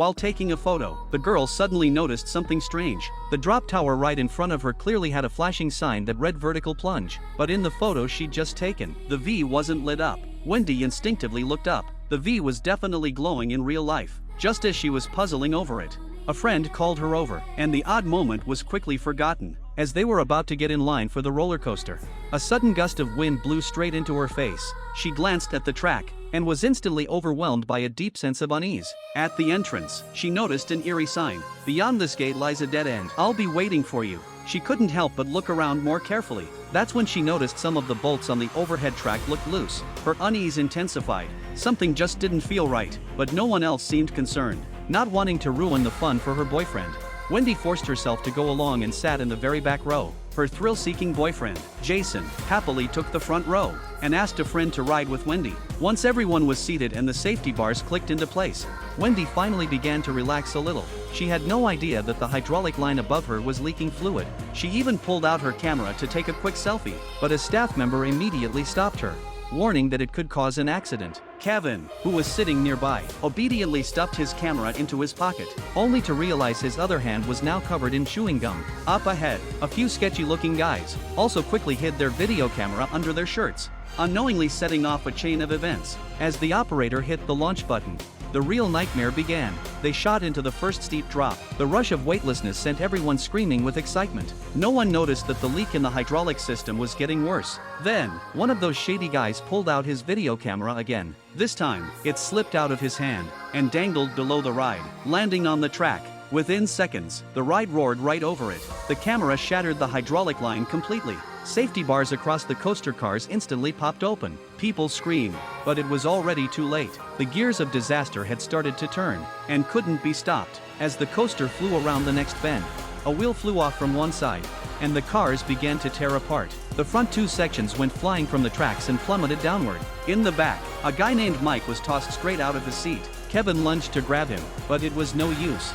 While taking a photo, the girl suddenly noticed something strange. The drop tower right in front of her clearly had a flashing sign that read vertical plunge, but in the photo she'd just taken, the V wasn't lit up. Wendy instinctively looked up. The V was definitely glowing in real life, just as she was puzzling over it. A friend called her over, and the odd moment was quickly forgotten, as they were about to get in line for the roller coaster. A sudden gust of wind blew straight into her face. She glanced at the track, and was instantly overwhelmed by a deep sense of unease. At the entrance, she noticed an eerie sign. "Beyond this gate lies a dead end. I'll be waiting for you." She couldn't help but look around more carefully. That's when she noticed some of the bolts on the overhead track looked loose. Her unease intensified. Something just didn't feel right, but no one else seemed concerned, not wanting to ruin the fun for her boyfriend. Wendy forced herself to go along and sat in the very back row. Her thrill-seeking boyfriend, Jason, happily took the front row and asked a friend to ride with Wendy. Once everyone was seated and the safety bars clicked into place, Wendy finally began to relax a little. She had no idea that the hydraulic line above her was leaking fluid. She even pulled out her camera to take a quick selfie, but a staff member immediately stopped her, warning that it could cause an accident. Kevin, who was sitting nearby, obediently stuffed his camera into his pocket, only to realize his other hand was now covered in chewing gum. Up ahead, a few sketchy-looking guys also quickly hid their video camera under their shirts, unknowingly setting off a chain of events. As the operator hit the launch button, the real nightmare began. They shot into the first steep drop. The rush of weightlessness sent everyone screaming with excitement. No one noticed that the leak in the hydraulic system was getting worse. Then, one of those shady guys pulled out his video camera again. This time, it slipped out of his hand and dangled below the ride, landing on the track. Within seconds, the ride roared right over it. The camera shattered the hydraulic line completely. Safety bars across the coaster cars instantly popped open. People screamed, but it was already too late. The gears of disaster had started to turn, and couldn't be stopped. As the coaster flew around the next bend, a wheel flew off from one side, and the cars began to tear apart. The front two sections went flying from the tracks and plummeted downward. In the back, a guy named Mike was tossed straight out of his seat. Kevin lunged to grab him, but it was no use.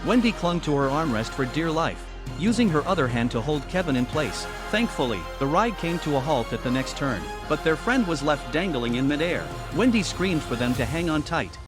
Wendy clung to her armrest for dear life, using her other hand to hold Kevin in place. Thankfully, the ride came to a halt at the next turn, but their friend was left dangling in midair. Wendy screamed for them to hang on tight,